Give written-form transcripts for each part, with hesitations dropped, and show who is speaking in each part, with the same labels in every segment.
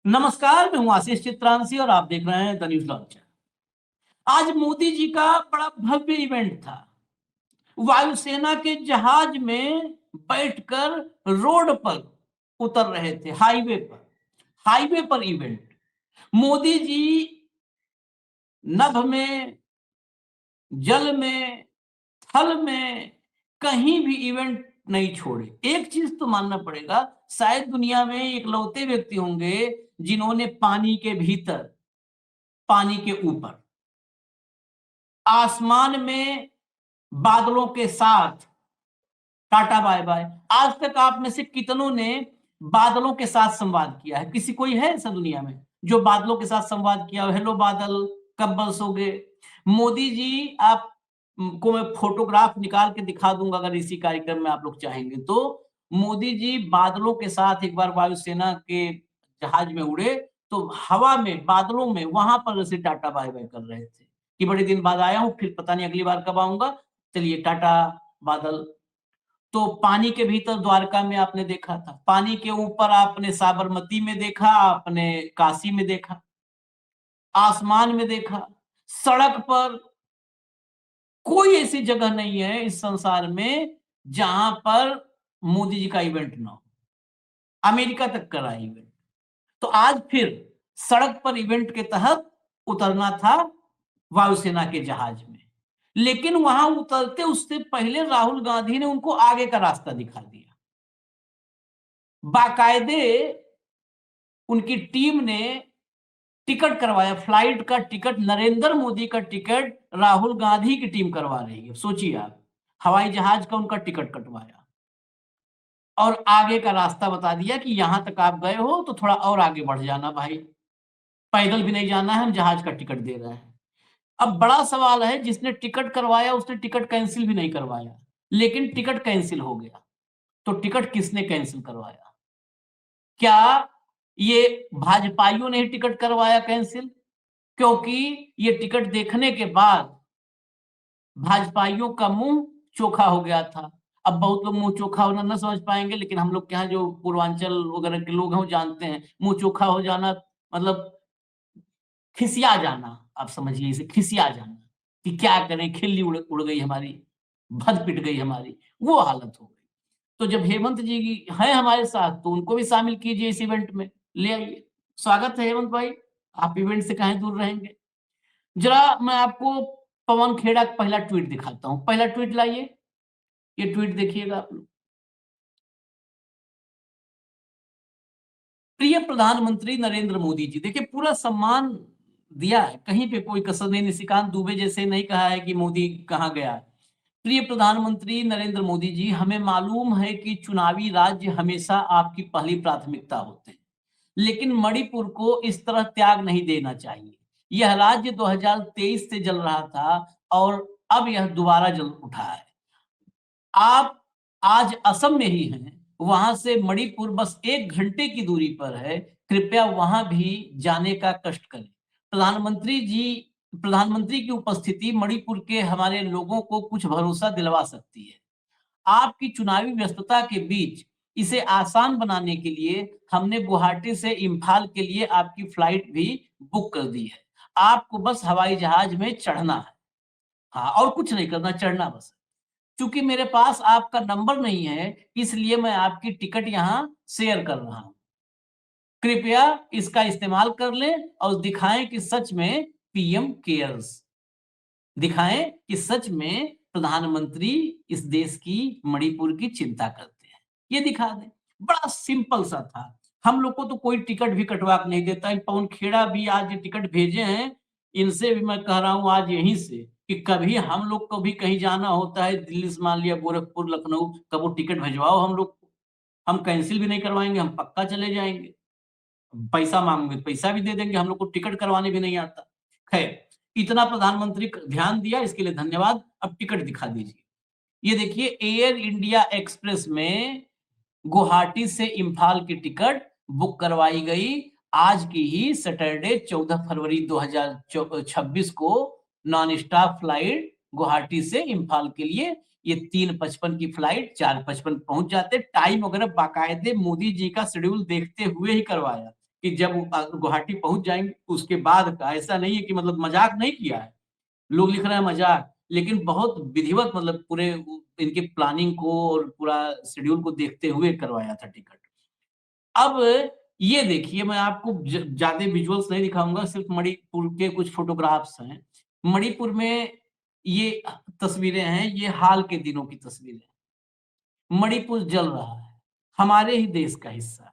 Speaker 1: नमस्कार, मैं हूं आशीष चित्रांशी और आप देख रहे हैं द न्यूज लॉन्चर। आज मोदी जी का बड़ा भव्य इवेंट था। वायुसेना के जहाज में बैठकर रोड पर उतर रहे थे, हाईवे पर इवेंट। मोदी जी नभ में, जल में, थल में, कहीं भी इवेंट नहीं छोड़े। एक चीज तो मानना पड़ेगा, शायद दुनिया में इकलौते व्यक्ति होंगे जिन्होंने पानी के भीतर, पानी के ऊपर, आसमान में, बादलों के साथ टाटा बाय बाय। आज तक आप में से कितनों ने बादलों के साथ संवाद किया है? किसी कोई है ऐसा दुनिया में जो बादलों के साथ संवाद किया हो? हेलो बादल, कब बरसोगे? मोदी जी, आप को मैं फोटोग्राफ निकाल के दिखा दूंगा अगर इसी कार्यक्रम में आप लोग चाहेंगे तो। मोदी जी बादलों के साथ एक बार वायुसेना के जहाज में उड़े, तो हवा में, बादलों में, वहां पर जैसे टाटा बाय बाय कर रहे थे कि बड़े दिन बाद आया हूं, फिर पता नहीं अगली बार कब आऊंगा, चलिए टाटा बादल। तो पानी के भीतर द्वारका में आपने देखा था, पानी के ऊपर आपने साबरमती में देखा, आपने काशी में देखा, आसमान में देखा, सड़क पर। कोई ऐसी जगह नहीं है इस संसार में जहां पर मोदी जी का इवेंट ना हो। अमेरिका तक करा इवेंट। तो आज फिर सड़क पर इवेंट के तहत उतरना था वायुसेना के जहाज में। लेकिन वहां उतरते उससे पहले राहुल गांधी ने उनको आगे का रास्ता दिखा दिया। बाकायदे उनकी टीम ने टिकट करवाया, फ्लाइट का टिकट, नरेंद्र मोदी का टिकट राहुल गांधी की टीम करवा रही है। सोचिए आप, हवाई जहाज का उनका टिकट कटवाया और आगे का रास्ता बता दिया कि यहां तक आप गए हो तो थोड़ा और आगे बढ़ जाना भाई, पैदल भी नहीं जाना है, हम जहाज का टिकट दे रहे हैं। अब बड़ा सवाल है, जिसने टिकट करवाया उसने टिकट कैंसिल भी नहीं करवाया, लेकिन टिकट कैंसिल हो गया। तो टिकट किसने कैंसिल करवाया? क्या ये भाजपाइयों ने ही टिकट करवाया कैंसिल? क्योंकि ये टिकट देखने के बाद भाजपाइयों का मुंह चोखा हो गया था। अब बहुत लोग मुंह चोखा होना न समझ पाएंगे, लेकिन हम लोग के यहाँ जो पूर्वांचल वगैरह के लोग हैं वो जानते हैं, मुंह चोखा हो जाना मतलब खिसिया जाना। आप समझिए इसे, खिसिया जाना कि क्या करें, खिल्ली उड़ उड़ गई हमारी, भद पिट गई हमारी, वो हालत हो गई। तो जब हेमंत जी की है हमारे साथ तो उनको भी शामिल कीजिए इस इवेंट में, ले आइए। स्वागत है हेमंत भाई, आप इवेंट से कहीं दूर रहेंगे। जरा मैं आपको पवन खेड़ा का पहला ट्वीट दिखाता हूं। पहला ट्वीट लाइए, ये ट्वीट देखिएगा आप लोग। प्रिय प्रधानमंत्री नरेंद्र मोदी जी, देखिए पूरा सम्मान दिया है, कहीं पे कोई कसर नहीं, निशिकांत दुबे जैसे नहीं कहा है कि मोदी कहाँ गया। प्रिय प्रधानमंत्री नरेंद्र मोदी जी, हमें मालूम है कि चुनावी राज्य हमेशा आपकी पहली प्राथमिकता होते हैं, लेकिन मणिपुर को इस तरह त्याग नहीं देना चाहिए। यह राज्य 2023 से जल रहा था और अब यह दोबारा जल उठा है। आप आज असम में ही हैं, वहां से मणिपुर बस 1 घंटे की दूरी पर है। कृपया वहां भी जाने का कष्ट करें। प्रधानमंत्री जी, प्रधानमंत्री की उपस्थिति मणिपुर के हमारे लोगों को कुछ भरोसा दिलवा सकती है। आपकी चुनावी व्यस्तता के बीच इसे आसान बनाने के लिए हमने गुवाहाटी से इम्फाल के लिए आपकी फ्लाइट भी बुक कर दी है। आपको बस हवाई जहाज में चढ़ना है। हाँ, और कुछ नहीं करना, चढ़ना बस। चूंकि मेरे पास आपका नंबर नहीं है, इसलिए मैं आपकी टिकट यहाँ शेयर कर रहा हूँ। कृपया इसका इस्तेमाल कर लें और दिखाएं कि सच में पीएम केयर्स, दिखाएं कि सच में प्रधानमंत्री इस देश की, मणिपुर की चिंता करते हैं। ये दिखा दें। बड़ा सिंपल सा था। हम लोग को तो कोई टिकट भी कटवा के नहीं देता। पवन खेड़ा भी आज ये टिकट भेजे हैं, इनसे भी मैं कह रहा हूं आज यहीं से कि कभी हम लोग को भी कहीं जाना होता है, दिल्ली से मान लिया गोरखपुर, लखनऊ, कब वो टिकट भिजवाओ हम लोग को। हम कैंसिल भी नहीं करवाएंगे, हम पक्का चले जाएंगे। पैसा मांगोगे तो पैसा भी दे देंगे, हम लोग को टिकट करवाने भी नहीं आता। खैर, इतना प्रधानमंत्री ध्यान दिया, इसके लिए धन्यवाद। अब टिकट दिखा दीजिए। ये देखिए, एयर इंडिया एक्सप्रेस में गुवाहाटी से इम्फाल की टिकट बुक करवाई गई। आज की ही सैटरडे 14 फरवरी 2026 को नॉन स्टॉप फ्लाइट गुवाहाटी से इम्फाल के लिए। ये 3:55 की फ्लाइट 4:55 पहुंच जाते। टाइम वगैरह बाकायदे मोदी जी का शेड्यूल देखते हुए ही करवाया। कि जब गुवाहाटी पहुंच जाएंगे उसके बाद का, ऐसा नहीं है कि मतलब मजाक नहीं किया है, लोग लिख रहे हैं मजाक, लेकिन बहुत विधिवत मतलब पूरे इनके प्लानिंग को और पूरा शेड्यूल को देखते हुए करवाया था टिकट। अब ये देखिए, मैं आपको ज्यादा विजुअल्स नहीं दिखाऊंगा, सिर्फ मणिपुर के कुछ फोटोग्राफ्स हैं। मणिपुर में ये तस्वीरें हैं, ये हाल के दिनों की तस्वीरें। मणिपुर जल रहा है, हमारे ही देश का हिस्सा है।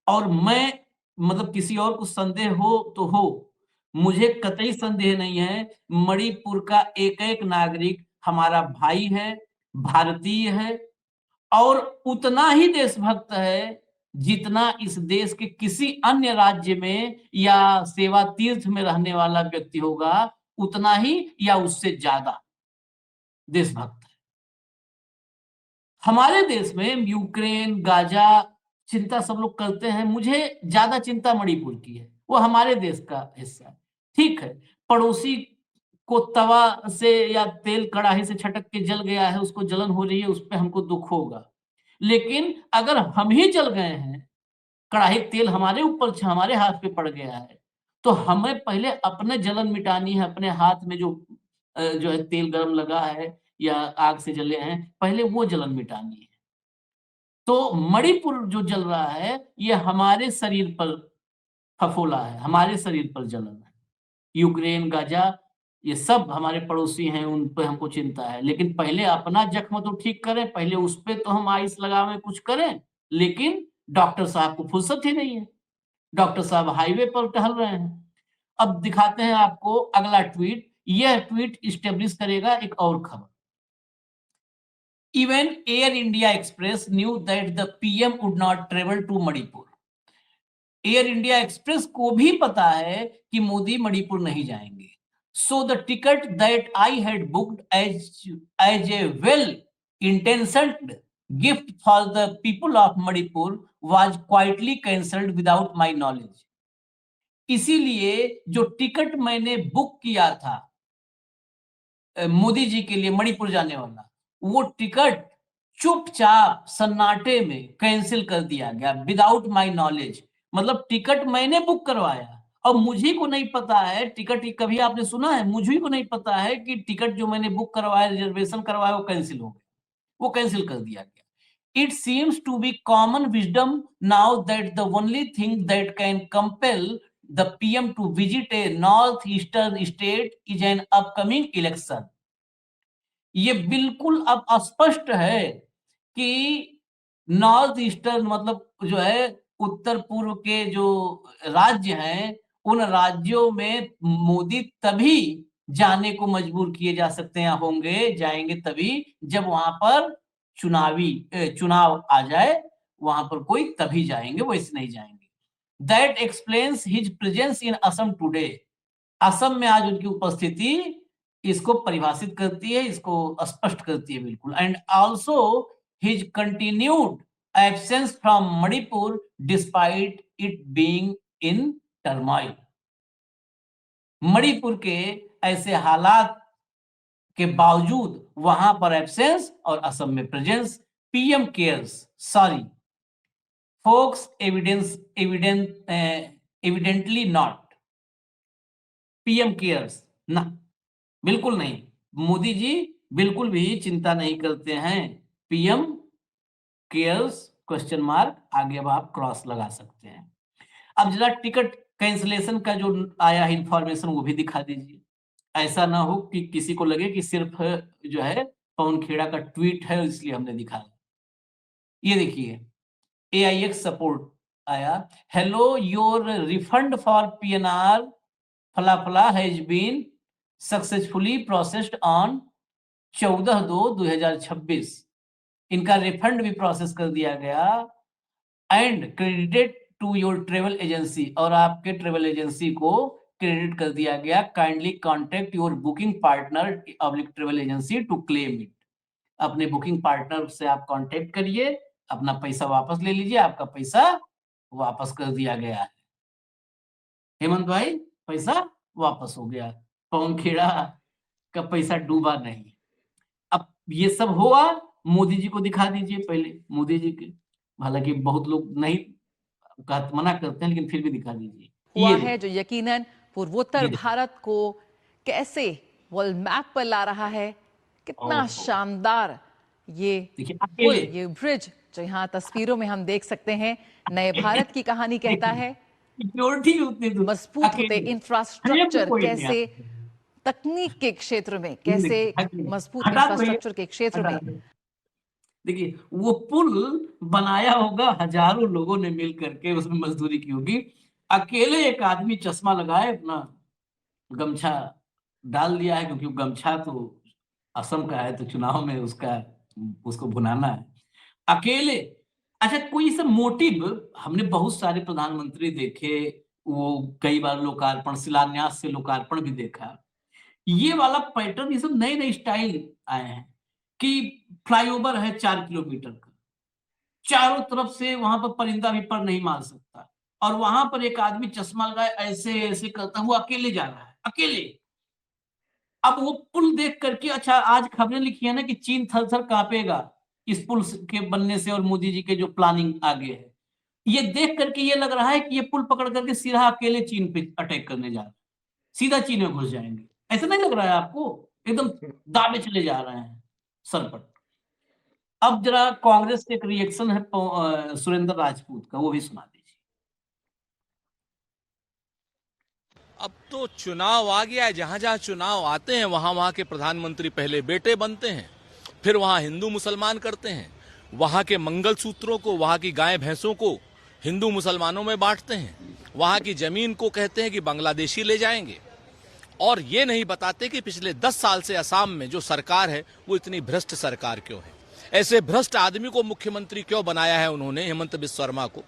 Speaker 1: और मैं मतलब किसी और को संदेह हो तो हो, मुझे कतई संदेह नहीं है, मणिपुर का एक-एक नागरिक हमारा भाई है, भारतीय है और उतना ही देशभक्त है, जितना इस देश के किसी अन्य राज्य में या सेवा तीर्थ में रहने वाला व्यक्ति होगा, उतना ही या उससे ज़्यादा देशभक्त है। हमारे देश में यूक्रेन, गाज़ा चिंता सब लोग करते हैं, मुझे ज़्यादा चिंता मणिपुर की है, वो हमारे देश का हिस्सा है। ठीक है, पड़ोसी को तवा से या तेल कढ़ाई से छटक के जल गया है, उसको जलन हो रही है, उस पे हमको दुःख होगा। लेकिन अगर हम ही जल गए हैं, कढ़ाई तेल हमारे ऊपर हमारे हाथ पे पड़ गया है, तो हमें पहले अपने जलन मिटानी है, अपने हाथ में जो है तेल गरम लगा है या आग से जले हैं, पहले वो जलन मिटानी है। तो मणिपुर जो जल रहा है, ये हमारे शरीर पर फफोला है, हमारे शरीर पर जलन है। यूक्रेन, गाज़ा ये सब हमारे पड़ोसी हैं, उन पे हमको चिंता है। लेकिन पहले अपना जख्म तो ठीक करें, पहले उस पे तो हम आइस लगावें, कुछ करें। लेकिन डॉक्टर साहब को फुर्सत ही नहीं है। डॉक्टर साहब हाईवे पर टहल रहे हैं। अब दिखाते हैं आपको अगला ट्वीट। यह ट्वीट एस्टेब्लिश करेगा एक और खबर। Even Air India Express knew that the PM would not travel to Manipur. Air India Express को भी पता है कि मोदी मणिपुर नहीं जाएंगे। So the ticket that I had booked as a well intentioned gift for the people of Manipur was quietly cancelled without my knowledge. इसीलिए जो ticket मैंने बुक किया था मोदी जी के लिए मणिपुर जाने वाला, वो टिकट चुपचाप सन्नाटे में कैंसिल कर दिया गया विदाउट माय नॉलेज। मतलब टिकट मैंने बुक करवाया और मुझे को नहीं पता है, टिकट कभी आपने सुना है, मुझे को नहीं पता है कि टिकट जो मैंने बुक करवाया, रिजर्वेशन करवाया, वो कैंसिल हो गया, वो कैंसिल कर दिया गया। It seems to be common wisdom now that the only thing that can compel the PM to visit a north eastern state is an upcoming election. ये बिल्कुल अब स्पष्ट है कि नॉर्थ ईस्टर्न मतलब जो है उत्तर पूर्व के जो राज्य हैं, उन राज्यों में मोदी तभी जाने को मजबूर किए जा सकते हैं, होंगे, जाएंगे तभी जब वहां पर चुनाव आ जाए, वहां पर कोई तभी जाएंगे, वैसे नहीं जाएंगे। That explains his presence in Assam today. Assam में आज उनकी उपस्थिति इसको परिभाषित करती है, इसको स्पष्ट करती है बिल्कुल। And also his continued absence from Manipur despite it being in turmoil. Manipur के ऐसे हालात के बावजूद वहां पर एब्सेंस और असम में presence. PM cares, sorry folks, evidently not. PM cares ना, बिल्कुल नहीं। मोदी जी बिल्कुल भी चिंता नहीं करते हैं। पीएम केयर्स क्वेश्चन मार्क, आगे अब आप क्रॉस लगा सकते हैं। अब जरा टिकट कैंसिलेशन का जो आया है इंफॉर्मेशन, वो भी दिखा दीजिए। ऐसा ना हो कि किसी को लगे कि सिर्फ जो है पवन खेड़ा का ट्वीट है इसलिए हमने दिखाया। ये देखिए, AIX सपोर्ट आया। Hello, your refund for PNR फला फला has been successfully processed on 14/2/2026। इनका रिफंड भी प्रोसेस कर दिया गया and credited to your travel agency, और आपके ट्रेवल एजेंसी को क्रेडिट कर दिया गया। Kindly contact your booking partner oblique travel agency to claim it. अपने बुकिंग पार्टनर से आप कांटेक्ट करिए, अपना पैसा वापस ले लीजिए। आपका पैसा वापस कर दिया गया है हेमंत भाई, पैसा वापस हो गया। पवन खेड़ा का पैसा डूबा नहीं। अब ये सब हुआ, मोदी जी को दिखा दीजिए पहले, मोदी जी के। हालांकि बहुत लोग नहीं मना करते हैं, लेकिन फिर भी दिखा दीजिए।
Speaker 2: हुआ
Speaker 1: ये
Speaker 2: है जो यकीनन पूर्वोत्तर भारत को कैसे वर्ल्ड मैप पर ला रहा है। कितना शानदार ये पुल, ये ब्रिज, जो यहाँ तस्वीरों में हम देख सकते हैं, नए भारत की कहानी कहता है। मजबूत होते इंफ्रास्ट्रक्चर, कैसे तकनीक के क्षेत्र में, कैसे मजबूत इंफ्रास्ट्रक्चर के क्षेत्र में।
Speaker 1: देखिए वो पुल बनाया होगा हजारों लोगों ने मिल करके, उसमें मजदूरी की होगी। अकेले एक आदमी चश्मा लगाए, अपना गमछा डाल दिया है, क्योंकि गमछा तो असम का है, तो चुनाव में उसको भुनाना है अकेले। अच्छा, कोई सब मोटिव? हमने बहुत सारे प्रधानमंत्री देखे, वो कई बार लोकार्पण, शिलान्यास से लोकार्पण भी देखा। ये वाला पैटर्न, ये सब नए नए स्टाइल आए हैं कि फ्लाईओवर है 4 किलोमीटर का, चारों तरफ से वहां पर परिंदा भी पर नहीं मार सकता, और वहां पर एक आदमी चश्मा लगाए ऐसे ऐसे करता, वो अकेले जा रहा है, अकेले। अब वो पुल देख करके, अच्छा आज खबरें लिखी है ना कि चीन थर थर कांपेगा इस पुल के बनने से, और मोदी जी के जो प्लानिंग आगे है, ये देख करके ये लग रहा है कि ये पुल पकड़ करके सीधा अकेले चीन पे अटैक करने जा रहा है, सीधा चीन में घुस जाएंगे। ऐसा नहीं लग रहा है आपको? एकदम दावे चले जा रहे हैं सरपट। अब जरा कांग्रेस के एक रिएक्शन है सुरेंद्र राजपूत का, वो भी सुना दीजिए।
Speaker 3: अब तो चुनाव आ गया है, जहां जहां चुनाव आते हैं वहां वहां के प्रधानमंत्री पहले बेटे बनते हैं, फिर वहां हिंदू मुसलमान करते हैं, वहां के मंगलसूत्रों को, वहां की गाय भैंसों को हिंदू मुसलमानों में बांटते हैं, वहां की जमीन को कहते हैं कि बांग्लादेशी ले जाएंगे, और ये नहीं बताते कि पिछले 10 साल से असम में जो सरकार है वो इतनी भ्रष्ट सरकार क्यों है। ऐसे भ्रष्ट आदमी को मुख्यमंत्री क्यों बनाया है उन्होंने, हेमंत बिस्वा शर्मा को,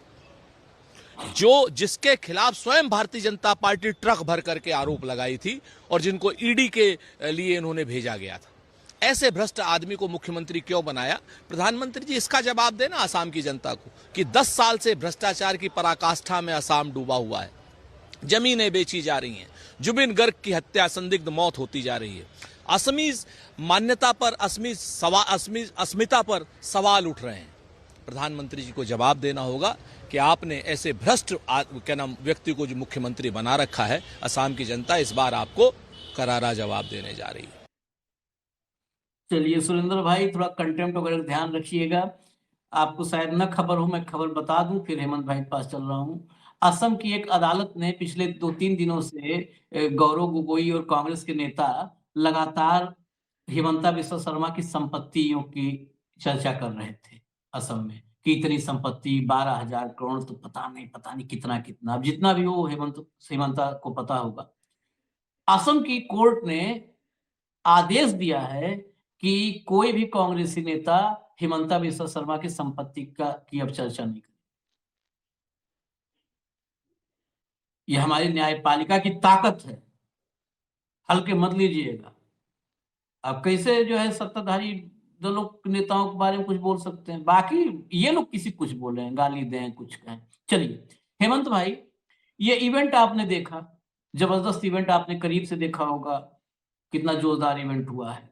Speaker 3: जिसके खिलाफ स्वयं भारतीय जनता पार्टी ट्रक भर करके आरोप लगाई थी और जिनको ईडी के लिए इन्होंने भेजा गया था। ऐसे भ्रष्ट आदमी को मुख्यमंत्री क्यों बनाया? प्रधानमंत्री जी इसका जवाब देना असम की जनता को कि 10 साल से भ्रष्टाचार की पराकाष्ठा में असम डूबा हुआ है, जमीनें बेची जा रही हैं, जुबिन गर्ग की हत्या, संदिग्ध मौत होती जा रही है, असमी मान्यता पर, अस्मिता पर सवाल उठ रहे हैं। प्रधानमंत्री जी को जवाब देना होगा कि आपने ऐसे भ्रष्ट व्यक्ति को जो मुख्यमंत्री बना रखा है, असम की जनता इस बार आपको करारा जवाब देने जा रही है।
Speaker 1: चलिए सुरेंद्र भाई, थोड़ा कंटेम्प्ट वगैरह ध्यान रखिएगा। आपको शायद न खबर हो, मैं खबर बता दूं, फिर हेमंत भाई के पास चल रहा हूं। असम की एक अदालत ने पिछले 2-3 दिनों से गौरव गोगोई और कांग्रेस के नेता लगातार हिमंता बिस्वा शर्मा की संपत्तियों की चर्चा कर रहे थे असम में, कि इतनी संपत्ति 12,000 करोड़, तो पता नहीं कितना कितना, अब जितना भी हो हिमंता को पता होगा। असम की कोर्ट ने आदेश दिया है कि कोई भी कांग्रेसी नेता हिमंता बिस्वा शर्मा की संपत्ति की अब चर्चा नहीं करे। यह हमारी न्यायपालिका की ताकत है, हल्के मत लीजिएगा। अब कैसे जो है सत्ताधारी दलों के नेताओं के बारे में कुछ बोल सकते हैं, बाकी ये लोग किसी कुछ बोले, गाली दें, कुछ कहें। चलिए हेमंत भाई, ये इवेंट आपने देखा, जबरदस्त इवेंट आपने करीब से देखा होगा, कितना जोरदार इवेंट हुआ है।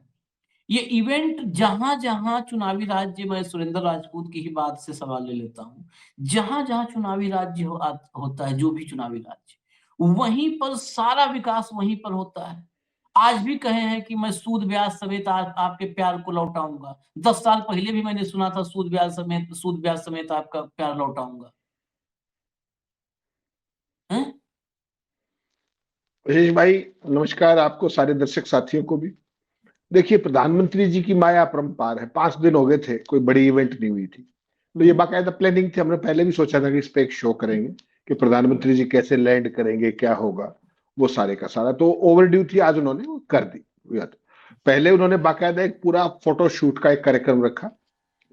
Speaker 1: ये इवेंट जहां जहां चुनावी राज्य, मैं सुरेंद्र राजपूत की ही बात से सवाल ले लेता हूं, जहां जहां चुनावी राज्य होता है, जो भी चुनावी राज्य, वहीं पर सारा विकास वहीं पर होता है। आज भी कहे हैं कि मैं सूद ब्याज समेत आपके प्यार को लौटाऊंगा। 10 साल पहले भी मैंने सुना था सूद ब्याज समेत आपका प्यार लौटाऊंगा।
Speaker 4: विशेष भाई नमस्कार, आपको, सारे दर्शक साथियों को भी। देखिए, प्रधानमंत्री जी की माया अपरंपार है। 5 दिन हो गए थे, कोई बड़ी इवेंट नहीं हुई थी, तो ये बाकायदा प्लानिंग थी। हमने पहले भी सोचा था कि इस पे एक शो करेंगे कि प्रधानमंत्री जी कैसे लैंड करेंगे, क्या होगा, वो सारे का सारा तो ओवरड्यू थी, आज उन्होंने वो कर दी। पहले उन्होंने बाकायदा एक पूरा फोटो शूट का एक कार्यक्रम रखा,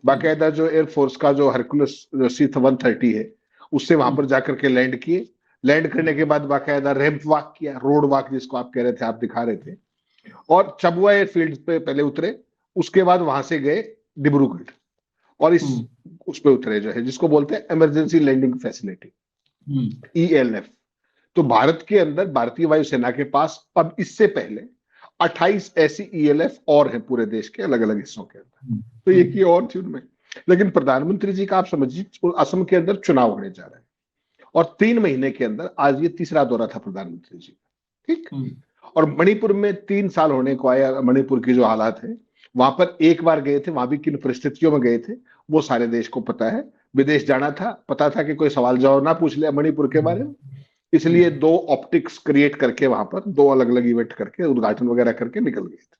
Speaker 4: बाकायदा जो एयरफोर्स का जो हरकुलस C-130 है उससे वहां पर जाकर के लैंड किए। लैंड करने के बाद बाकायदा रैंप वॉक किया, रोड वॉक जिसको आप कह रहे थे, आप दिखा रहे थे, और चबुआ एयरफील्ड पे पहले उतरे। उसके बाद वहां से गए डिब्रूगढ़, और इस उस पे उतरे जो है जिसको बोलते हैं इमरजेंसी लैंडिंग फैसिलिटी, ELF। तो भारत के अंदर भारतीय वायुसेना के पास अब इससे पहले 28 ऐसी ELF और हैं पूरे देश के अलग अलग हिस्सों के अंदर, तो एक ही और थी उनमें। लेकिन प्रधानमंत्री जी का आप समझिए, असम के अंदर चुनाव होने जा रहा है, और 3 महीने के अंदर आज ये तीसरा दौरा था प्रधानमंत्री जी का। ठीक। और मणिपुर में 3 साल होने को आया। मणिपुर की जो हालात है, वहां पर एक बार गए थे, वहां भी किन परिस्थितियों में गए थे वो सारे देश को पता है। विदेश जाना था, पता था कि कोई सवाल जवाब ना पूछ लिया मणिपुर के बारे में, इसलिए 2 ऑप्टिक्स क्रिएट करके वहां पर 2 अलग अलग इवेंट करके उद्घाटन वगैरह करके निकल गए थे।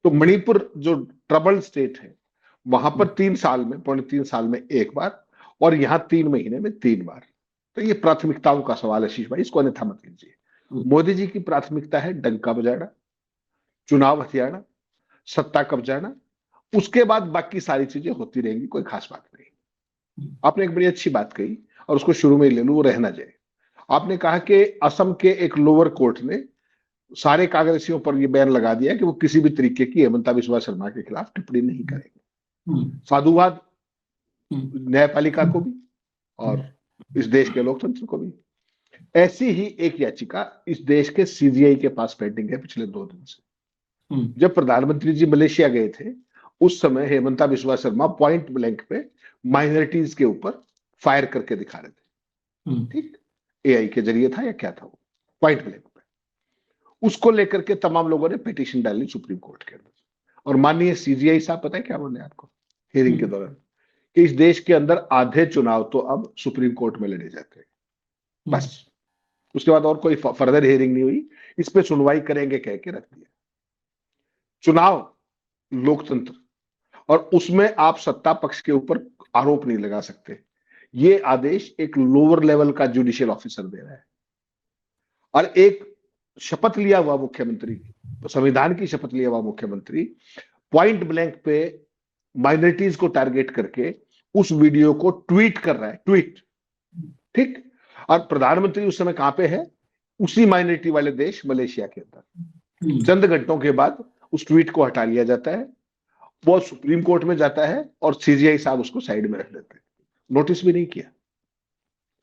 Speaker 4: तो मणिपुर जो ट्रबल्ड स्टेट है, वहां पर 3 साल में, 3.5 साल में एक बार, और यहां 3 महीने में 3 बार। तो ये प्राथमिकताओं का सवाल है आशीष भाई, इसको अन्यथा मत लीजिए। मोदी जी की प्राथमिकता है डंका बजाना, चुनाव हथियाना, सत्ता कब्जाना, उसके बाद बाकी सारी चीजें होती रहेंगी, कोई खास बात नहीं। आपने एक बड़ी अच्छी बात कही और उसको शुरू में ही ले लूं, वो रहना जाए। आपने कहा कि असम के एक लोअर कोर्ट ने सारे कांग्रेसियों पर यह बैन लगा दिया कि वो किसी भी तरीके की हेमंता बिस्वा शर्मा के खिलाफ टिप्पणी नहीं करेंगे। साधुवाद न्यायपालिका को भी और इस देश के लोकतंत्र को भी। ऐसी ही एक याचिका इस देश के सीजीआई के पास पेंडिंग है पिछले 2 दिन से। जब प्रधानमंत्री जी मलेशिया गए थे, उस समय हेमंता बिस्वा शर्मा पॉइंट ब्लैंक पे माइनॉरिटीज के ऊपर फायर करके दिखा रहे थे। ठीक, एआई के जरिए था या क्या था वो, पॉइंट ब्लैंक पे। उसको लेकर के तमाम लोगों ने पिटीशन डाली सुप्रीम कोर्ट के अंदर, और माननीय सीजीआई साहब पता है क्या बोले आपको हियरिंग के दौरान, कि इस देश के अंदर आधे चुनाव तो अब सुप्रीम कोर्ट में लड़े जाते हैं, बस। उसके बाद और कोई फर्दर हियरिंग नहीं हुई, इस पे सुनवाई करेंगे कह के रख दिया। चुनाव लोकतंत्र, और उसमें आप सत्ता पक्ष के ऊपर आरोप नहीं लगा सकते। ये आदेश एक लोअर लेवल का जुडिशियल ऑफिसर दे रहा है, और एक शपथ लिया हुआ मुख्यमंत्री, संविधान की शपथ लिया हुआ मुख्यमंत्री पॉइंट ब्लैंक पे माइनॉरिटीज को टारगेट करके उस वीडियो को ट्वीट कर रहा है, ट्वीट। ठीक, और प्रधानमंत्री उस समय कहां पे है, उसी माइनॉरिटी वाले देश मलेशिया के अंदर। चंद घंटों के बाद उस ट्वीट को हटा लिया जाता है, वो सुप्रीम कोर्ट में जाता है और सीजीआई साहब उसको साइड में रख देते हैं, नोटिस भी नहीं किया।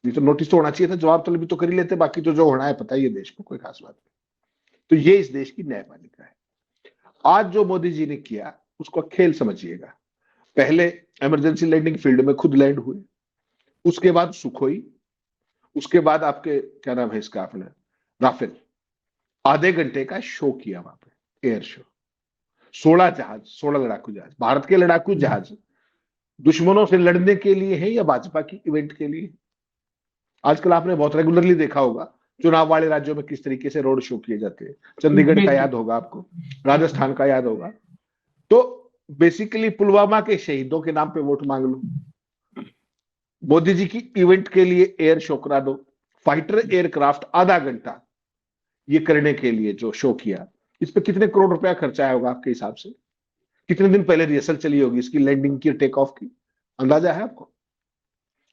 Speaker 4: नहीं तो नोटिस तो होना चाहिए था, जवाब तलब भी तो कर ही लेते, बाकी तो जो होना है पता ही है देश को, कोई खास बात नहीं। तो ये इस देश की न्यायपालिका है। आज जो मोदी जी ने किया उसको खेल समझिएगा। पहले इमरजेंसी लैंडिंग फील्ड में खुद लैंड हुए, उसके बाद सुखोई, उसके बाद आपके क्या नाम है इसका, आपने राफेल, आधे घंटे का शो किया वहां पे, एयर शो। 16 जहाज, 16 लड़ाकू जहाज, भारत के लड़ाकू जहाज दुश्मनों से लड़ने के लिए है या भाजपा की इवेंट के लिए? आजकल आपने बहुत रेगुलरली देखा होगा चुनाव वाले राज्यों में किस तरीके से रोड शो किए जाते हैं। चंडीगढ़ का याद होगा आपको, राजस्थान का याद होगा। तो बेसिकली पुलवामा के शहीदों के नाम पे वोट मांग लो, मोदी जी की इवेंट के लिए एयर शो करा दो। फाइटर एयरक्राफ्ट आधा घंटा ये करने के लिए जो शो किया, इस पे कितने करोड़ रुपया खर्चा आया होगा आपके हिसाब से? कितने दिन पहले रिहर्सल चली होगी इसकी, लैंडिंग की, टेक ऑफ की, अंदाजा है आपको?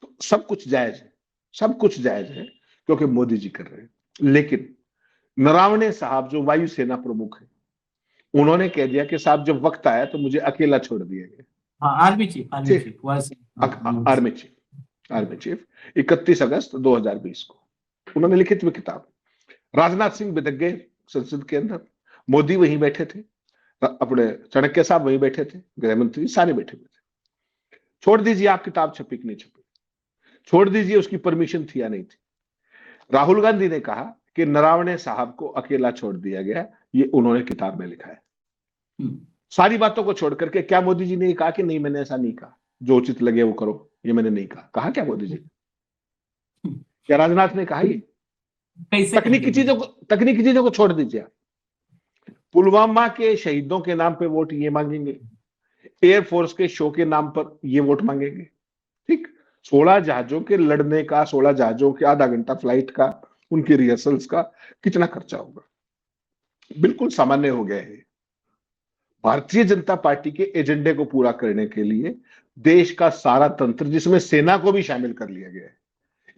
Speaker 4: तो सब कुछ जायज है, सब कुछ जायज है, क्योंकि मोदी जी कर रहे हैं। लेकिन नरावणे साहब जो वायुसेना प्रमुख है, उन्होंने कह दिया कि साहब जब वक्त आया तो मुझे अकेला छोड़ दिया गया।
Speaker 1: आर्मी चीफ,
Speaker 4: आर्मी चीफ 31 अगस्त 2020 को उन्होंने लिखित में किताब। राजनाथ सिंह बिदक गए संसद के अंदर, मोदी वहीं बैठे थे, अपने चाणक्य साहब वहीं बैठे थे, गृह मंत्री सारे बैठे हुए थे। छोड़ दीजिए आप किताब छपी कि नहीं छपी, छोड़ दीजिए उसकी परमिशन थी या नहीं थी। राहुल गांधी ने कहा कि नरावणे साहब को अकेला छोड़ दिया गया, ये उन्होंने किताब में लिखा है। सारी बातों को छोड़ करके क्या मोदी जी ने कहा कि नहीं मैंने ऐसा नहीं कहा, जो उचित लगे वो करो, ये मैंने नहीं कहा? कहा क्या मोदी जी? क्या राजनाथ ने कहा? ये तकनीकी चीजों को छोड़ दीजिए आप। पुलवामा के शहीदों के नाम पे वोट ये मांगेंगे, एयरफोर्स के शो के नाम पर ये वोट मांगेंगे। ठीक, 16 जहाजों के लड़ने का, 16 जहाजों के आधा घंटा फ्लाइट का, उनकी रिहर्सल्स का कितना खर्चा होगा? बिल्कुल सामान्य हो गया है। भारतीय जनता पार्टी के एजेंडे को पूरा करने के लिए देश का सारा तंत्र, जिसमें सेना को भी शामिल कर लिया गया है।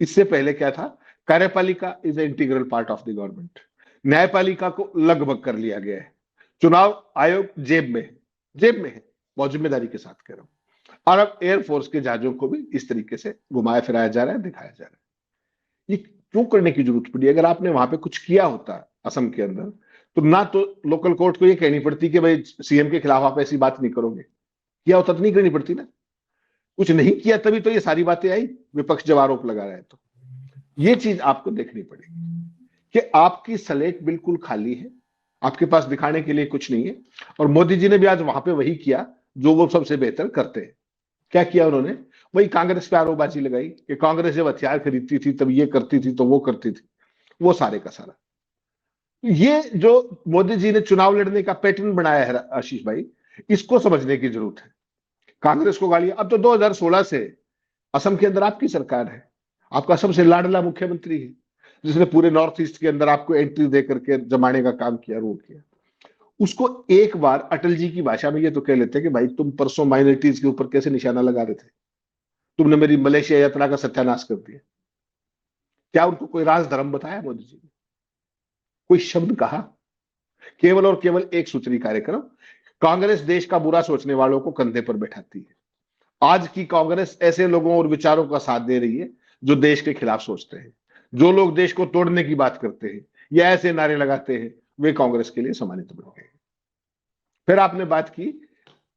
Speaker 4: इससे पहले क्या था, कार्यपालिका is a integral part of the government, न्यायपालिका को लगभग कर लिया गया है, चुनाव आयोग जेब में है, बहुत जिम्मेदारी के साथ कह रहा हूं। और अब एयरफोर्स के जहाजों को भी इस तरीके से घुमाया फिराया जा रहा है, दिखाया जा रहा है। ये क्यों करने की जरूरत पड़ी? अगर आपने वहां पे कुछ किया होता असम के अंदर, तो ना तो लोकल कोर्ट को ये कहनी पड़ती कि भाई सीएम के खिलाफ आप ऐसी बात नहीं करोगे, किया होता तो नहीं करनी पड़ती ना। कुछ नहीं किया तभी तो ये सारी बातें आई, विपक्ष जब आरोप लगा रहा है। तो ये चीज आपको देखनी पड़ेगी कि आपकी स्लेट बिल्कुल खाली है, आपके पास दिखाने के लिए कुछ नहीं है। और मोदी जी ने भी आज वहां पे वही किया जो वो सबसे बेहतर करते हैं। क्या किया उन्होंने? वही कांग्रेस पे आरोपबाजी लगाई कि कांग्रेस जब हथियार खरीदती थी तब ये करती थी, तो वो करती थी, वो सारे का सारा। ये जो मोदी जी ने चुनाव लड़ने का पैटर्न बनाया है आशीष भाई, इसको समझने की जरूरत है। कांग्रेस को गालियां, अब तो 2016 से असम के अंदर आपकी सरकार है, आपका सबसे लाडला मुख्यमंत्री है, जिसने पूरे नॉर्थ ईस्ट के अंदर आपको एंट्री दे करके जमाने का काम किया, रोक किया। उसको एक बार अटल जी की भाषा में ये तो कह लेते कि भाई तुम परसों माइनॉरिटीज के ऊपर कैसे निशाना लगा रहे थे, तुमने मेरी मलेशिया यात्रा का सत्यानाश कर दिया। क्या उनको कोई राज धर्म बताया मोदी जी ने? कोई शब्द कहा? केवल और केवल एक सूत्री कार्यक्रम। कांग्रेस देश का बुरा सोचने वालों को कंधे पर बैठाती है। आज की कांग्रेस ऐसे लोगों और विचारों का साथ दे रही है जो देश के खिलाफ सोचते हैं, जो लोग देश को तोड़ने की बात करते हैं या ऐसे नारे लगाते हैं, वे कांग्रेस के लिए सम्मानित बन गए। फिर आपने बात की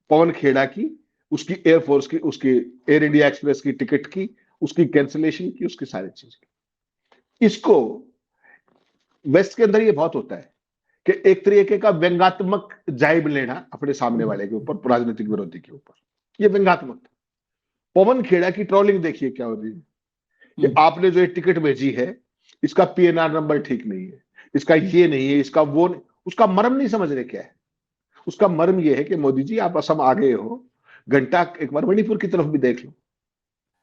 Speaker 4: पवन खेड़ा की, उसकी एयरफोर्स की, उसकी एयर इंडिया एक्सप्रेस की टिकट की, उसकी कैंसिलेशन की, उसकी सारी चीज की। इसको वेस्ट के अंदर ये बहुत होता है कि एक तरीके का व्यंग्यात्मक जाइब लेना अपने सामने वाले के ऊपर, राजनीतिक विरोधी के ऊपर, ये व्यंग्यात्मक था। पवन खेड़ा की ट्रोलिंग देखिए क्या हो रही है कि आपने जो ये टिकट भेजी है इसका पीएनआर नंबर ठीक नहीं है, इसका ये नहीं है, इसका वो नहीं। उसका मर्म नहीं समझ रहे क्या है। उसका मर्म यह है कि मोदी जी आप असम आ गए हो, घंटा एक बार मणिपुर की तरफ भी देख लो,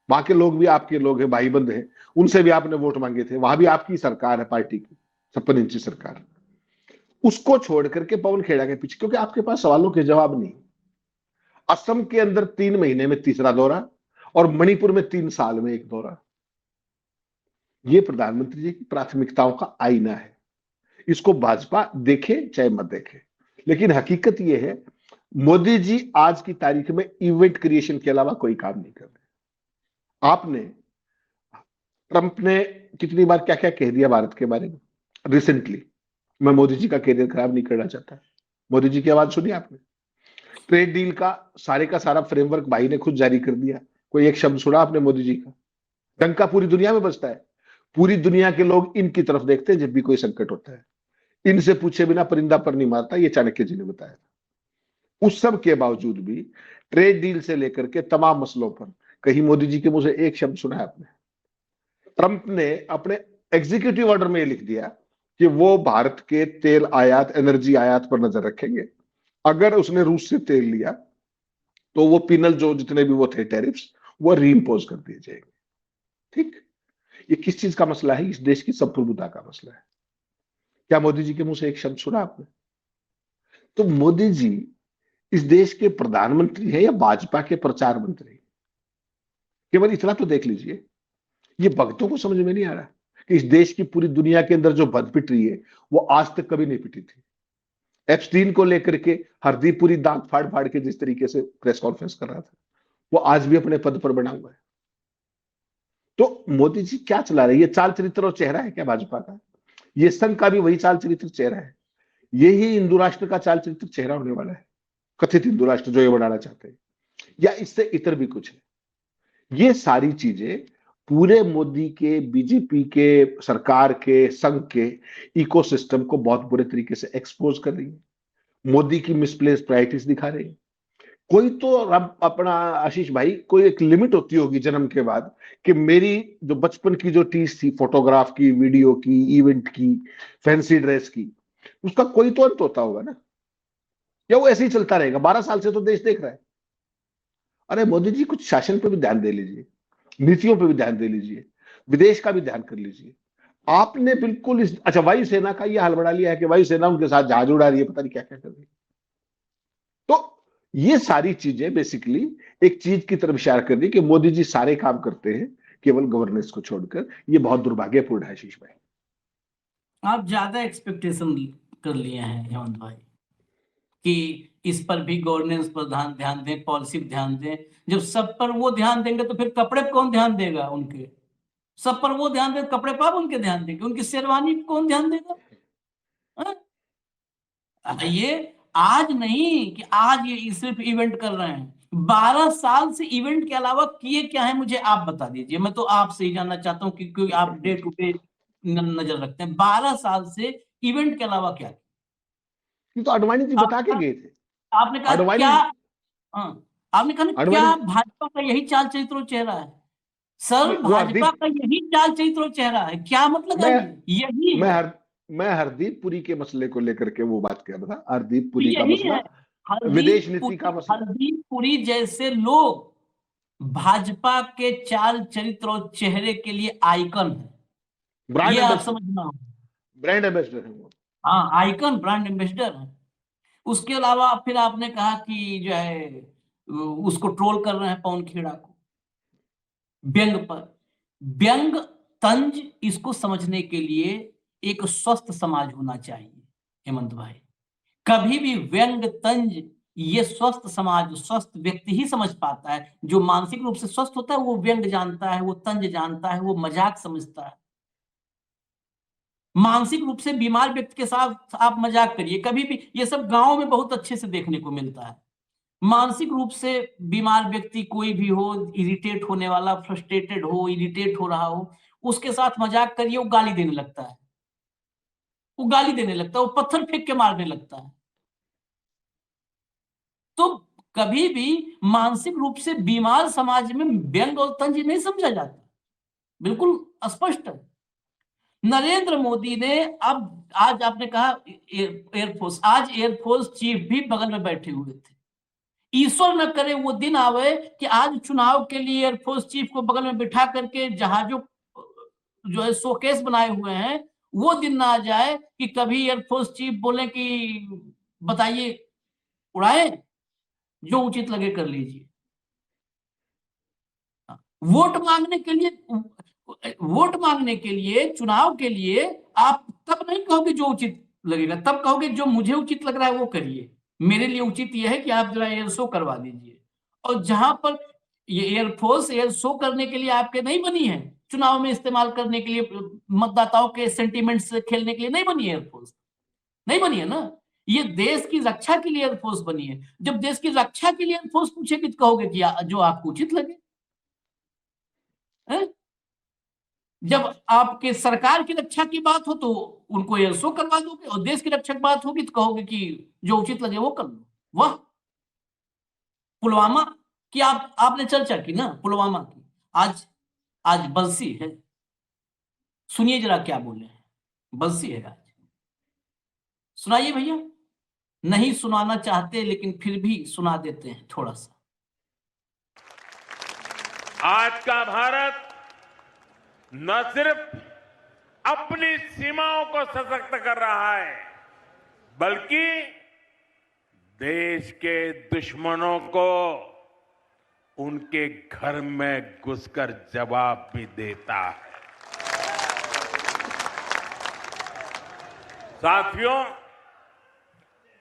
Speaker 4: वहां के लोग भी आपके लोग हैं, भाई बंद हैं, उनसे भी आपने वोट मांगे थे, वहां भी आपकी सरकार है, पार्टी की 56 इंची सरकार। उसको छोड़ करके पवन खेड़ा के पीछे, क्योंकि आपके पास सवालों के जवाब नहीं। असम के अंदर 3 महीने में तीसरा दौरा और मणिपुर में 3 साल में 1 दौरा। ये प्रधानमंत्री जी की प्राथमिकताओं का आईना है। इसको भाजपा देखे चाहे मत देखे, लेकिन हकीकत यह है मोदी जी आज की तारीख में इवेंट क्रिएशन के अलावा कोई काम नहीं कर रहे। आपने ट्रंप ने कितनी बार क्या क्या कह दिया भारत के बारे में रिसेंटली। मैं मोदी जी का करियर खराब नहीं करना चाहता, मोदी जी की आवाज सुनी आपने? ट्रेड डील का सारा फ्रेमवर्क भाई ने खुद जारी कर दिया, कोई एक शब्द सुना आपने मोदी जी का? डंका पूरी दुनिया में बजता है, पूरी दुनिया के लोग इनकी तरफ देखते हैं जब भी कोई संकट होता है। इनसे पूछे बिना परिंदा पर नहीं मारता, ये चाणक्य जी ने बताया। उस सब के बावजूद भी ट्रेड डील से लेकर के तमाम मसलों पर कहीं मोदी जी के मुंह से एक शब्द सुना है आपने? ट्रंप ने अपने एग्जीक्यूटिव ऑर्डर में लिख दिया कि वो भारत के तेल आयात, एनर्जी आयात पर नजर रखेंगे। अगर उसने रूस से तेल लिया तो वो पिनल जो जितने भी वो थे टैरिफ्स, वो रीइंपोज कर दिए जाएंगे। ठीक, ये किस चीज का मसला है? इस देश की संप्रभुता का मसला है। क्या मोदी जी के मुंह से एक शब्द सुना आपने? तो मोदी जी इस देश के प्रधानमंत्री है या भाजपा के प्रचार मंत्री? केवल इतना तो देख लीजिए, ये भक्तों को समझ में नहीं आ रहा कि इस देश की पूरी दुनिया के अंदर जो बद पिट रही है वो आज तक कभी नहीं पिटी थी। एप्स्टीन को लेकर के हरदीप पुरी दांत फाड़ फाड़ के जिस तरीके से प्रेस कॉन्फ्रेंस कर रहा था, वो आज भी अपने पद पर बना हुआ है। तो मोदी जी क्या चला रहे हैं? ये चाल चरित्र और चेहरा है क्या भाजपा का? ये संघ का भी वही चाल चरित्र चेहरा है। यही हिंदू राष्ट्र का चाल चरित्र चेहरा होने वाला है, कथित हिंदू राष्ट्र जो ये बनाना चाहते हैं, या इससे इतर भी कुछ है। ये सारी चीजें पूरे मोदी के, बीजेपी के, सरकार के, संघ के इकोसिस्टम को बहुत बुरे तरीके से एक्सपोज कर रही है। मोदी की मिसप्लेस प्रायोरिटीज दिखा रही है। कोई तो अपना आशीष भाई, कोई एक लिमिट होती होगी जन्म के बाद कि मेरी जो बचपन की जो टीज थी, फोटोग्राफ की, वीडियो की, इवेंट की, फैंसी ड्रेस की, उसका कोई तो अंत होता होगा ना, या वो ऐसे ही चलता रहेगा? 12 साल से तो देश देख रहा है। अरे मोदी जी कुछ शासन पे भी ध्यान दे लीजिए, नीतियों पे भी ध्यान दे लीजिए, विदेश का भी ध्यान कर लीजिए। आपने बिल्कुल अच्छा, वायुसेना का यह हाल बढ़ा लिया है कि वायुसेना उनके साथ जहाज उड़ा रही है, पता नहीं क्या क्या कर रही है। तो ये सारी चीजें बेसिकली एक चीज की तरफ इशारा कर रही कि मोदी जी सारे काम करते हैं केवल गवर्नेंस को छोड़कर। ये बहुत दुर्भाग्यपूर्ण है आशीष भाई।
Speaker 1: आप ज्यादा एक्सपेक्टेशन कर लिए हैं हेमंत भाई कि इस पर भी गवर्नेंस पर ध्यान दें, पॉलिसी पर ध्यान दें। जब सब पर वो ध्यान देंगे तो फिर कपड़े पर कौन ध्यान देगा? उनके सब पर वो ध्यान दे, कपड़े पर उनके ध्यान देंगे, उनकी शेरवानी पर कौन ध्यान देगा? ये आज नहीं कि आज ये सिर्फ इवेंट कर रहे हैं, 12 साल से इवेंट के अलावा किए क्या है मुझे आप बता दीजिए। मैं तो आपसे ही जानना चाहता हूँ क्योंकि आप डे टू डे नजर रखते हैं। 12 साल से इवेंट के अलावा क्या?
Speaker 4: ये तो आडवाणी जी बता के गए थे।
Speaker 1: आपने कहा
Speaker 4: आडवाणी
Speaker 1: क्या? हाँ, आपने कहा ना क्या
Speaker 4: आडवाणी
Speaker 1: भाजपा का यही चाल चरित्र और चेहरा है? सर
Speaker 4: वो
Speaker 1: भाजपा
Speaker 4: हरदीप,
Speaker 1: का यही चाल चरित्र और चेहरा है, क्या मतलब है?
Speaker 4: मैं
Speaker 1: यही
Speaker 4: मैं
Speaker 1: है,
Speaker 4: हर मैं हरदीप पुरी के मसले को लेकर के वो बात कर रहा था। हरदीप पुरी का
Speaker 1: यही
Speaker 4: मसला,
Speaker 1: है। हरदीप
Speaker 4: विदेश नीति का
Speaker 1: पुरी,
Speaker 4: मसला।
Speaker 1: हरदीप पुरी जैसे लोग भाजपा के चाल चरित्र और चेहरे के लिए आइकन है,
Speaker 4: ब्रांड
Speaker 1: ये आप
Speaker 4: एम्बेसडर,
Speaker 1: समझना हो।
Speaker 4: ब्रांड एम्बेसडर है वो।
Speaker 1: हाँ, आइकन, ब्रांड एम्बेसडर है। उसके अलावा फिर आपने कहा कि जो है उसको ट्रोल कर रहे हैं पवन खेड़ा को व्यंग पर। व्यंग, तंज, इसको समझने के लिए एक स्वस्थ समाज होना चाहिए हेमंत भाई। कभी भी व्यंग, तंज, ये स्वस्थ समाज, स्वस्थ व्यक्ति ही समझ पाता है। जो मानसिक रूप से स्वस्थ होता है वो व्यंग जानता है, वो तंज जानता है, वो मजाक समझता है। मानसिक रूप से बीमार व्यक्ति के साथ आप मजाक करिए कभी भी, ये सब गांव में बहुत अच्छे से देखने को मिलता है। मानसिक रूप से बीमार व्यक्ति कोई भी हो, इरिटेट होने वाला, फ्रस्ट्रेटेड हो, इरिटेट हो रहा हो, उसके साथ मजाक करिए, वो गाली देने लगता है, वो गाली देने लगता है, वो पत्थर फेंक के मारने लगता है। तो कभी भी मानसिक रूप से बीमार समाज में व्यंग और तंज नहीं समझा जाता, बिल्कुल स्पष्ट है। नरेंद्र मोदी ने अब, आज आपने कहा एयरफोर्स, आज एयरफोर्स चीफ भी बगल में बैठे हुए थे। ईश्वर न करे वो दिन आवे कि आज चुनाव के लिए एयरफोर्स चीफ को बगल में बिठा करके जहाजों जो है शोकेस बनाए हुए हैं, वो दिन ना आ जाए कि कभी एयरफोर्स चीफ बोले कि बताइए, उड़ाए, जो उचित लगे कर लीजिए। वोट मांगने के लिए, वोट मांगने के लिए, चुनाव के लिए आप तब नहीं कहोगे जो उचित लगेगा, तब कहोगे जो मुझे उचित लग रहा है वो करिए। मेरे लिए उचित यह है कि आप जरा एयर शो करवा दीजिए। और जहां पर ये एयरफोर्स एयर शो करने के लिए आपके नहीं बनी है, चुनाव में इस्तेमाल करने के लिए, मतदाताओं के सेंटिमेंट से खेलने के लिए नहीं बनी है एयरफोर्स, नहीं बनी है ना। ये देश की रक्षा के लिए एयरफोर्स बनी है। जब देश की रक्षा के लिए एयरफोर्स पूछेगी तो कहोगे कि जो आपको उचित लगे है? जब आपके सरकार की रक्षा की बात हो तो उनको एयर शो करवा दोगे, और देश की रक्षा की बात होगी तो कहोगे कि जो उचित लगे वो कर लो। वाह, पुलवामा की आपने चर्चा की ना, पुलवामा की। आज आज बंसी है, सुनिए जरा क्या बोले हैं। बंसी है आज, सुनाइए भैया। नहीं सुनाना चाहते लेकिन फिर भी सुना देते हैं थोड़ा सा।
Speaker 5: आज का भारत न सिर्फ अपनी सीमाओं को सशक्त कर रहा है, बल्कि देश के दुश्मनों को उनके घर में घुसकर जवाब भी देता है। साथियों,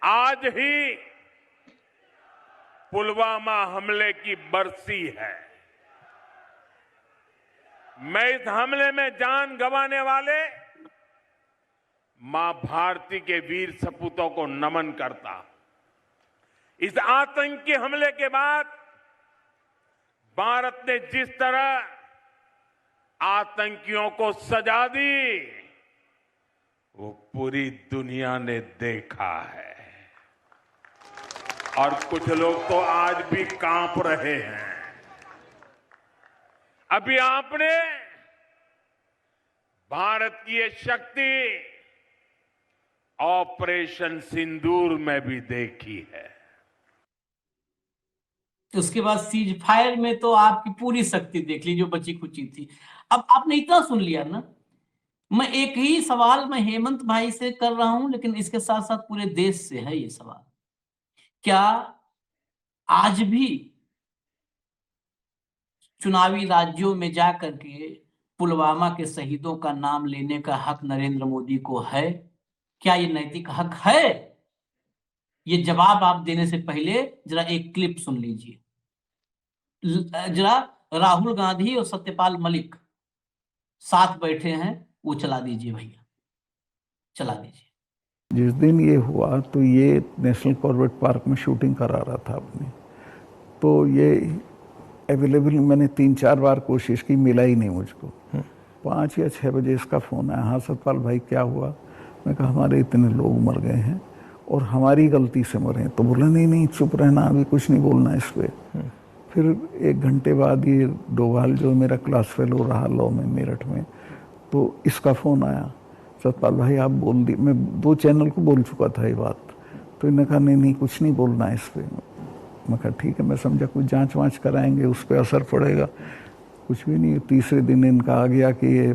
Speaker 5: आज ही पुलवामा हमले की बरसी है। मैं इस हमले में जान गंवाने वाले मां भारती के वीर सपूतों को नमन करता। इस आतंकी हमले के बाद भारत ने जिस तरह आतंकियों को सजा दी, वो पूरी दुनिया ने देखा है। और कुछ लोग तो आज भी कांप रहे हैं। अभी आपने भारत की ये शक्ति ऑपरेशन सिंदूर में भी देखी है।
Speaker 1: उसके बाद सीज फायर में तो आपकी पूरी शक्ति देख ली जो बची खुची थी। अब आपने इतना सुन लिया ना, मैं एक ही सवाल मैं हेमंत भाई से कर रहा हूं, लेकिन इसके साथ साथ पूरे देश से है ये सवाल। क्या आज भी चुनावी राज्यों में जाकर के पुलवामा के शहीदों का नाम लेने का हक नरेंद्र मोदी को है? क्या ये नैतिक हक है? ये जवाब आप देने से पहले जरा एक क्लिप सुन लीजिए। जरा राहुल गांधी और सत्यपाल मलिक साथ बैठे हैं, वो चला दीजिए भैया, चला दीजिए।
Speaker 6: जिस दिन ये हुआ तो ये नेशनल कॉर्बेट पार्क में शूटिंग करा रहा था अपनी, तो ये अवेलेबल मैंने 3-4 बार कोशिश की, मिला ही नहीं मुझको। 5 या 6 बजे इसका फ़ोन आया, हाँ सतपाल भाई क्या हुआ? मैं कहा हमारे इतने लोग मर गए हैं और हमारी गलती से मरे हैं। तो बोला नहीं नहीं चुप रहना, अभी कुछ नहीं बोलना इस पर। फिर 1 घंटे बाद ये डोभाल जो मेरा क्लास फेलो रहा लॉ में मेरठ में, तो इसका फ़ोन आया, सतपाल भाई आप बोल दी। मैं 2 चैनल को बोल चुका था ये बात। तो इन्होंने कहा नहीं नहीं कुछ नहीं बोलना है इस पर। मैं कहा ठीक है, मैं समझा कुछ जांच वाँच कराएंगे, उस पर असर पड़ेगा। कुछ भी नहीं। तीसरे दिन इनका आ गया कि ये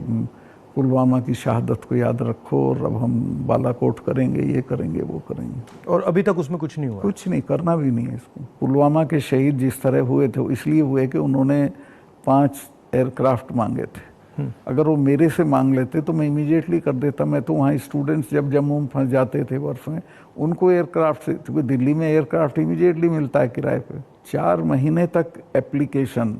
Speaker 6: पुलवामा की शहादत को याद रखो और अब हम बालाकोट करेंगे, ये करेंगे, वो करेंगे।
Speaker 7: और अभी तक उसमें कुछ नहीं हुआ?
Speaker 6: कुछ नहीं, करना भी नहीं है इसको। पुलवामा के शहीद जिस तरह हुए थे इसलिए हुए कि उन्होंने 5 एयरक्राफ्ट मांगे थे। अगर वो मेरे से मांग लेते तो मैं इमीडिएटली कर देता। मैं तो वहाँ स्टूडेंट्स जब जम्मू में फंस जाते थे बर्फ में, उनको एयरक्राफ्ट से, क्योंकि दिल्ली में एयरक्राफ्ट इमीडिएटली मिलता है किराए पे। 4 महीने तक एप्लीकेशन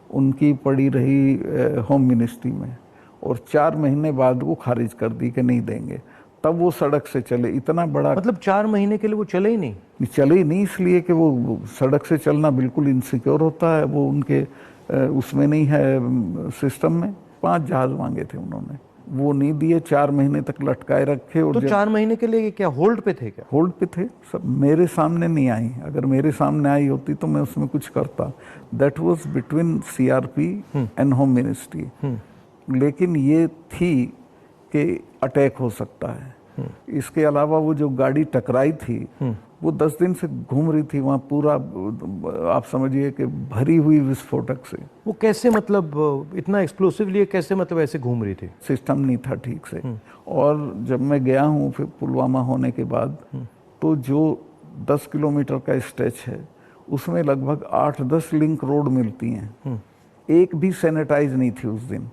Speaker 6: उनकी पड़ी रही होम मिनिस्ट्री में और 4 महीने बाद वो खारिज कर दी कि नहीं देंगे। तब वो सड़क से चले। इतना बड़ा,
Speaker 7: मतलब 4 महीने के लिए वो चले ही नहीं?
Speaker 6: चले ही नहीं, इसलिए कि वो सड़क से चलना बिल्कुल इनसिक्योर होता है। वो उनके उसमें नहीं है सिस्टम में। 5 जहाज मांगे थे उन्होंने, वो नहीं दिए। 4 महीने तक लटकाए रखे। और
Speaker 7: तो 4 महीने के लिए क्या होल्ड पे थे? क्या
Speaker 6: होल्ड पे थे? सब मेरे सामने नहीं आई। अगर मेरे सामने आई होती तो मैं उसमें कुछ करता। That was between CRP and home ministry. लेकिन ये थी कि अटैक हो सकता है। इसके अलावा वो जो गाड़ी टकराई थी वो 10 दिन से घूम रही थी वहाँ, पूरा आप समझिए कि भरी हुई विस्फोटक से।
Speaker 7: वो कैसे, मतलब इतना एक्सप्लोसिवली कैसे, मतलब ऐसे घूम रही थी?
Speaker 6: सिस्टम नहीं था ठीक से। और जब मैं गया हूँ फिर पुलवामा होने के बाद, तो जो 10 किलोमीटर का स्ट्रेच है उसमें लगभग 8-10 लिंक रोड मिलती हैं। एक भी सैनिटाइज नहीं थी उस दिन।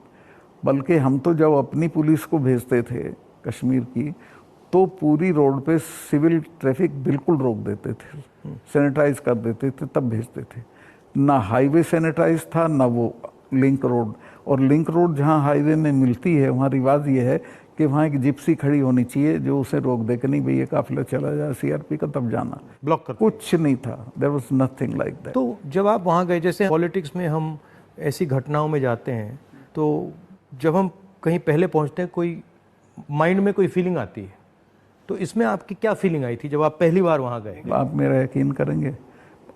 Speaker 6: बल्कि हम तो जब अपनी पुलिस को भेजते थे कश्मीर की, तो पूरी रोड पे सिविल ट्रैफिक बिल्कुल रोक देते थे, सैनिटाइज कर देते थे, तब भेजते थे। ना हाईवे सैनिटाइज था ना वो लिंक रोड। और लिंक रोड जहाँ हाईवे में मिलती है वहाँ रिवाज ये है कि वहाँ एक जिप्सी खड़ी होनी चाहिए जो उसे रोक दे कि नहीं भाई ये काफिला चला जाए सीआरपी का, तब जाना।
Speaker 7: ब्लॉक कर
Speaker 6: कुछ नहीं था। There was nothing like that.
Speaker 7: तो जब आप वहाँ गए, जैसे पॉलिटिक्स में हम ऐसी घटनाओं में जाते हैं, तो जब हम कहीं पहले पहुँचते हैं कोई माइंड में कोई फीलिंग आती है, तो इसमें आपकी क्या फीलिंग आई थी जब आप पहली बार वहाँ गए?
Speaker 6: आप मेरा यकीन करेंगे,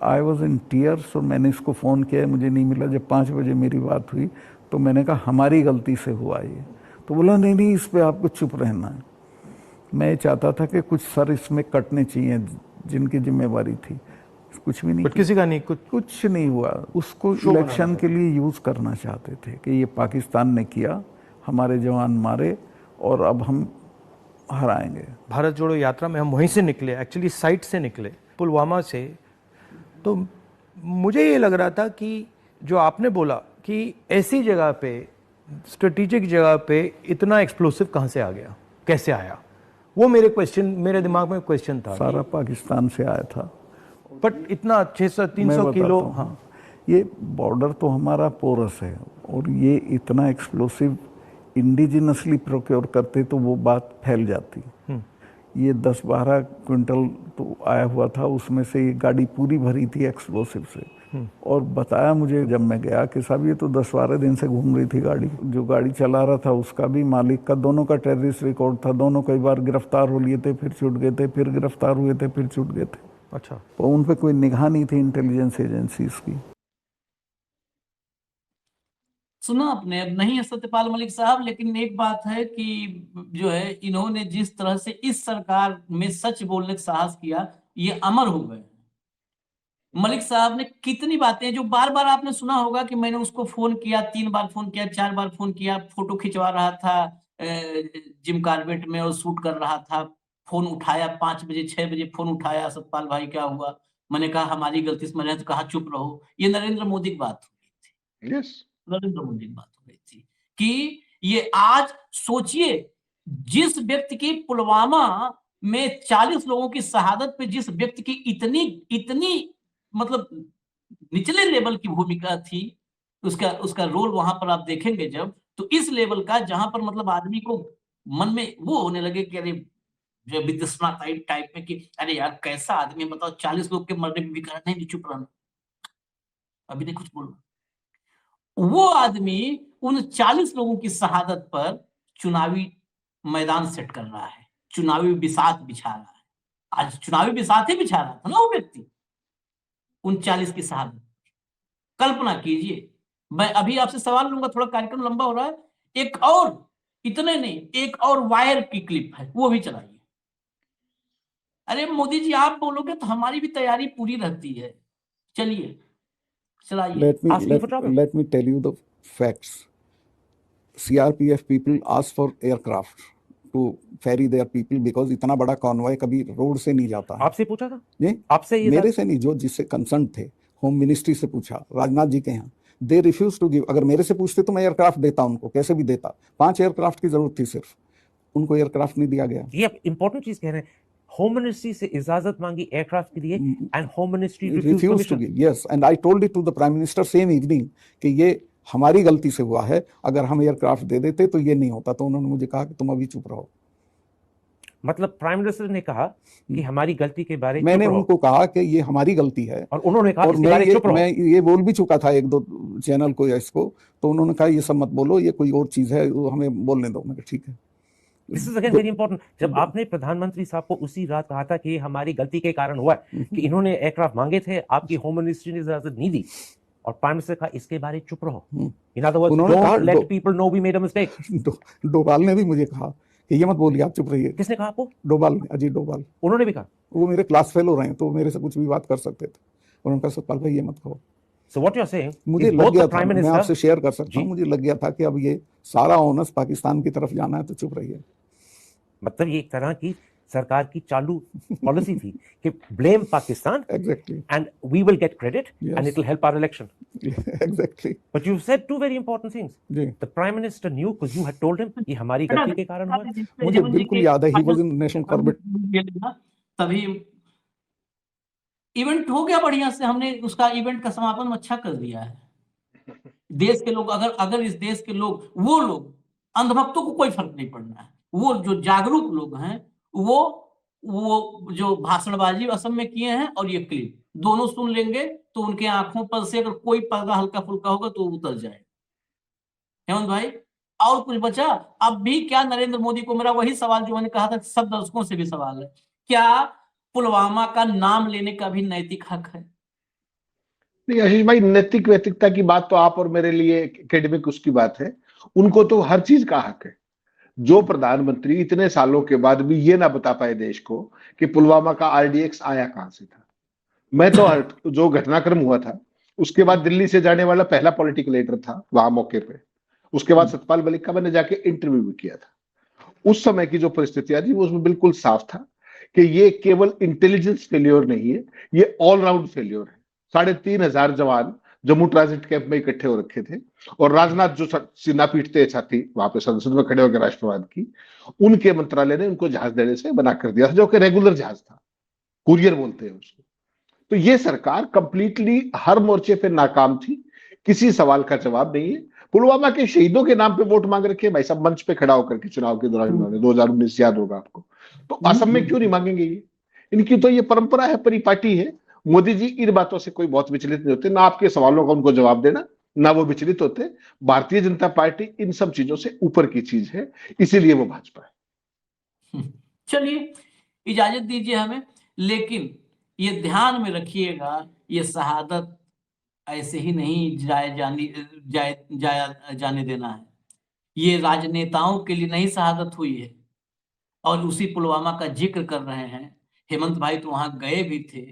Speaker 6: आई वॉज इन टीयर्स। और मैंने इसको फ़ोन किया, मुझे नहीं मिला। जब 5 बजे मेरी बात हुई तो मैंने कहा हमारी गलती से हुआ ये। तो बोला नहीं नहीं इस पर आपको चुप रहना है। मैं चाहता था कि कुछ सर इसमें कटने चाहिए जिनकी जिम्मेवारी थी। कुछ भी नहीं,
Speaker 7: किसी का नहीं,
Speaker 6: कुछ नहीं हुआ। उसको इलेक्शन के लिए यूज़ करना चाहते थे कि ये पाकिस्तान ने किया, हमारे जवान मारे और अब हम हराएंगे।
Speaker 7: भारत जोड़ो यात्रा में हम वहीं से निकले, एक्चुअली साइट से निकले, पुलवामा से। तो मुझे ये लग रहा था कि जो आपने बोला कि ऐसी जगह पे, स्ट्रेटेजिक जगह पे इतना एक्सप्लोसिव कहाँ से आ गया, कैसे आया, वो मेरे दिमाग में क्वेश्चन था।
Speaker 6: सारा पाकिस्तान से आया था।
Speaker 7: बट इतना 600-300 किलो।
Speaker 6: हाँ, ये बॉर्डर तो हमारा पोरस है और ये इतना एक्सप्लोसिव इंडिजिनसली प्रोक्योर करते तो वो बात फैल जाती। ये 10-12 क्विंटल तो आया हुआ था, उसमें से ये गाड़ी पूरी भरी थी एक्सप्लोसिव से। और बताया मुझे जब मैं गया कि साहब ये तो 10-12 दिन से घूम रही थी गाड़ी। जो गाड़ी चला रहा था उसका भी, मालिक का, दोनों का टेररिस्ट रिकॉर्ड था। दोनों कई बार गिरफ्तार हो लिए थे, फिर छूट गए थे, फिर गिरफ्तार हुए थे, फिर छूट गए थे।
Speaker 7: अच्छा,
Speaker 6: तो उन पर कोई निगाह नहीं थी इंटेलिजेंस एजेंसीज की।
Speaker 1: सुना आपने, अब नहीं है सत्यपाल मलिक साहब, लेकिन एक बात है कि जो है इन्होंने जिस तरह से इस सरकार में सच बोलने का साहस किया, ये अमर हो गए। मलिक साहब ने कितनी बातें जो बार बार आपने सुना होगा कि मैंने उसको फोन किया, 3 बार फोन किया, 4 बार फोन किया, फोटो खिंचवा रहा था जिम कार्बेट में और शूट कर रहा था, फोन उठाया 5 बजे 6 बजे फोन उठाया, सतपाल भाई क्या हुआ, मैंने कहा हमारी गलती से, मैंने तो कहा चुप रहो। ये नरेंद्र मोदी की बात हो गई थी।
Speaker 4: यस,
Speaker 1: नरेंद्र मोदी की बात हो गई थी कि ये आज सोचिए, जिस व्यक्ति की पुलवामा में 40 लोगों की शहादत पे जिस व्यक्ति की इतनी इतनी मतलब निचले लेवल की भूमिका थी, उसका उसका रोल वहां पर आप देखेंगे जब, तो इस लेवल का जहां पर मतलब आदमी को मन में वो होने लगे कि अरे जो वितस्ना टाइप में कि अरे यार कैसा आदमी, बताओ 40 लोग के मरने में भी कहा नहीं चुप रहना। अभी नहीं कुछ बोल रहा। वो आदमी उन 40 लोगों की शहादत पर चुनावी मैदान सेट कर रहा है, चुनावी बिसात बिछा रहा है। आज चुनावी बिसात ही बिछा रहा था ना वो व्यक्ति, उन 40 की शहादत। कल्पना कीजिए। मैं अभी आपसे सवाल लूंगा, थोड़ा कार्यक्रम लंबा हो रहा है, एक और, इतने नहीं, एक और वायर की क्लिप है, वो भी चलाइए। अरे मोदी जी आप बोलोगे तो हमारी भी तैयारी पूरी रहती है। चलिए चलाइए।
Speaker 6: let me tell you the facts. CRPF people asked for aircraft to ferry their people because इतना बड़ा कॉन्वॉय कभी रोड से नहीं जाता है।
Speaker 7: आपसे पूछा था?
Speaker 6: जी
Speaker 7: आपसे? ये
Speaker 6: मेरे से नहीं, जो जिससे कंसर्न थे, होम मिनिस्ट्री से पूछा, राजनाथ जी के यहाँ। They refuse to give. अगर मेरे से पूछते तो मैं एयरक्राफ्ट देता उनको, कैसे भी देता। 5 एयरक्राफ्ट की जरूरत थी सिर्फ, उनको एयरक्राफ्ट नहीं दिया गया।
Speaker 7: ये इंपॉर्टेंट चीज कह रहे हैं, होम मिनिस्ट्री से इजाजत मांगी एयरक्राफ्ट के लिए and home ministry
Speaker 6: refuse to give. Yes, and I told it to the prime minister same evening कि ये हमारी गलती से हुआ है, अगर हम एयरक्राफ्ट दे देते तो ये नहीं होता। तो उन्होंने मुझे कहा कि तुम अभी चुप रहो।
Speaker 7: मतलब प्राइम मिनिस्टर ने कहा कि हमारी गलती के बारे में,
Speaker 6: मैंने उनको कहा कि ये हमारी गलती है,
Speaker 7: और उन्होंने कहा
Speaker 6: और मैं ये बोल भी चुका था 1-2 चैनल को या इसको, तो उन्होंने कहा ये सब मत बोलो, ये कोई और चीज है, वो हमें बोलने दो। मैं ठीक है।
Speaker 7: This is again very important. जब आपने प्रधानमंत्री साहब को उसी रात कहा था कि ये हमारी गलती के कारण हुआ है, कि इन्होंने एयरक्राफ्ट मांगे थे, आपकी होम मिनिस्ट्री ने इजाजत नहीं दी, और प्राइम मिनिस्टर कहा इसके बारे चुप रहो। In other words, don't let people know we made a mistake.
Speaker 6: Doval ने भी मुझे कहा कि ये मत बोलिए, आप चुप रहिए।
Speaker 7: किसने कहा आपको?
Speaker 6: डोभाल, अजीत डोभाल।
Speaker 7: उन्होंने भी कहा?
Speaker 6: वो मेरे क्लास फेलो रहे हैं, तो मेरे से कुछ भी बात कर सकते थे। उन्होंने कहा सतपाल भाई ये मत कहो।
Speaker 7: So what you're saying,
Speaker 6: मुझे लग गया था, मैं आपसे शेयर कर सकता हूँ, मुझे लग गया था कि अब ये सारा ऑनर्स पाकिस्तान की तरफ जाना है, तो चुप रहिए।
Speaker 7: मतलब ये एक तरह की सरकार की चालू पॉलिसी थी कि blame Pakistan,
Speaker 6: exactly,
Speaker 7: and we will get credit and it will help our election.
Speaker 6: Exactly.
Speaker 7: But you said 2 very important things. The prime minister knew because you had told him ये हमारी गलती के कारण हुआ।
Speaker 6: मुझे बिल्कुल याद है, he was in national Corbett.
Speaker 1: तभी इवेंट हो गया बढ़िया से, हमने उसका इवेंट का समापन अच्छा कर दिया है। देश के लोग, अगर इस देश के लोग, वो लोग अंधभक्तों को कोई फर्क नहीं पड़ना है, वो जो जागरूक लोग हैं, वो जो भाषणबाजी असम में किए हैं और ये क्लिप दोनों सुन लेंगे तो उनके आंखों पर से अगर कोई पर्दा हल्का फुल्का होगा तो उतर जाए। हेमंत भाई और कुछ बचा? अब भी क्या नरेंद्र मोदी को, मेरा वही सवाल जो मैंने कहा था, सब दर्शकों से भी सवाल है, क्या पुलवामा का नाम लेने का भी नैतिक हक है?
Speaker 4: नहीं आशीष भाई, नैतिक वैतिकता की बात तो आप और मेरे लिए एकेडमिक उसकी बात है, उनको तो हर चीज का हक है। जो प्रधानमंत्री इतने सालों के बाद भी ये ना बता पाए देश को कि पुलवामा का RDX आया कहां से था। मैं तो जो घटनाक्रम हुआ था उसके बाद दिल्ली से जाने वाला पहला पॉलिटिकल लीडर था वहां मौके पे। उसके बाद सतपाल मलिक का मैंने जाके इंटरव्यू भी किया था। उस समय की जो परिस्थितियां थी वो उसमें बिल्कुल साफ था कि ये केवल इंटेलिजेंस फेल्योर नहीं है, ये ऑलराउंड फेल्योर है। 3,500 जवान जम्मू ट्रांजिट कैंप में इकट्ठे हो रखे थे, और राजनाथ जो सीना पीटते छाती वहां पे संसद में खड़े होकर राष्ट्रवाद की, उनके मंत्रालय ने उनको जहाज देने से मना कर दिया था, जो कि रेगुलर जहाज था, कुरियर बोलते हैं उसको। तो ये सरकार कंप्लीटली हर मोर्चे पे नाकाम थी, किसी सवाल का जवाब नहीं है। पुलवामा के शहीदों के नाम पे वोट मांग रखे भाई साहब मंच पे खड़ा होकर के चुनाव के दौरान उन्होंने, 2019 याद होगा आपको। तो असम में क्यों नहीं मांगेंगे ये? इनकी तो ये परंपरा है, परिपाटी है। मोदी जी इन बातों से कोई बहुत विचलित नहीं होते, ना आपके सवालों का उनको जवाब देना, ना वो विचलित होते। भारतीय जनता पार्टी इन सब चीजों से ऊपर की चीज है, इसीलिए वो भाजपा है।
Speaker 1: चलिए इजाजत दीजिए हमें, लेकिन ये ध्यान में रखिएगा, ये शहादत ऐसे ही नहीं जाने देना है। ये राजनेताओं के लिए नहीं शहादत हुई है। और उसी पुलवामा का जिक्र कर रहे हैं, हेमंत भाई तो वहां गए भी थे।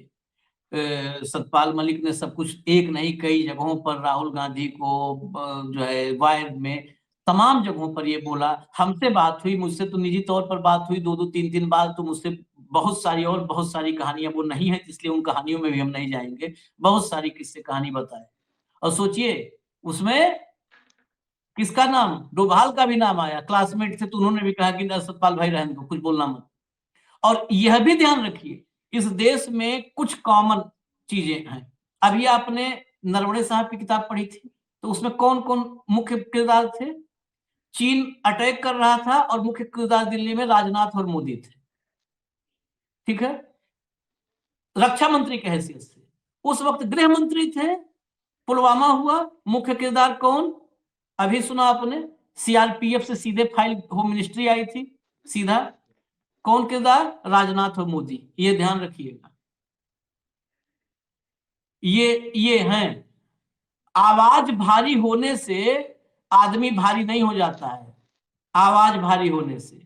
Speaker 1: सतपाल मलिक ने सब कुछ, एक नहीं कई जगहों पर राहुल गांधी को जो है वायर में तमाम जगहों पर ये बोला। हमसे बात हुई, मुझसे तो निजी तौर पर बात हुई 2-2 3-3 बार, तो मुझसे बहुत सारी कहानियां वो नहीं है, इसलिए उन कहानियों में भी हम नहीं जाएंगे। बहुत सारी किस्से कहानी बताए, और सोचिए उसमें किसका नाम, डोभाल का भी नाम आया, क्लासमेट थे, तो उन्होंने भी कहा कि सतपाल भाई रहने दो, कुछ बोलना मत। और यह भी ध्यान रखिए, इस देश में कुछ कॉमन चीजें हैं। अभी आपने नरवणे साहब की किताब पढ़ी थी, तो उसमें कौन कौन मुख्य किरदार थे? चीन अटैक कर रहा था और मुख्य किरदार दिल्ली में राजनाथ और मोदी थे, ठीक है, रक्षा मंत्री की हैसियत से। उस वक्त गृह मंत्री थे पुलवामा हुआ, मुख्य किरदार कौन? अभी सुना आपने, सीआरपीएफ से सीधे फाइल होम मिनिस्ट्री आई थी सीधा। कौन किरदार? राजनाथ और मोदी। ये ध्यान रखिएगा। ये हैं। आवाज भारी होने से आदमी भारी नहीं हो जाता है, आवाज भारी होने से।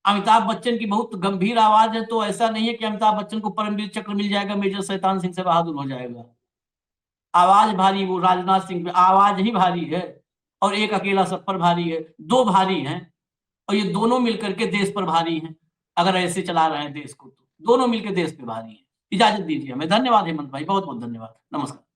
Speaker 1: अमिताभ बच्चन की बहुत गंभीर आवाज है, तो ऐसा नहीं है कि अमिताभ बच्चन को परमवीर चक्र मिल जाएगा, मेजर शैतान सिंह से बहादुर हो जाएगा। आवाज भारी, वो राजनाथ सिंह पे आवाज ही भारी है, और एक अकेला सब पर भारी है। दो भारी हैं, और ये दोनों मिलकर के देश पर भारी हैं। अगर ऐसे चला रहे हैं देश को, तो दोनों मिलकर देश पे भारी है। इजाजत दीजिए हमें। धन्यवाद हेमंत भाई, बहुत बहुत धन्यवाद। नमस्कार।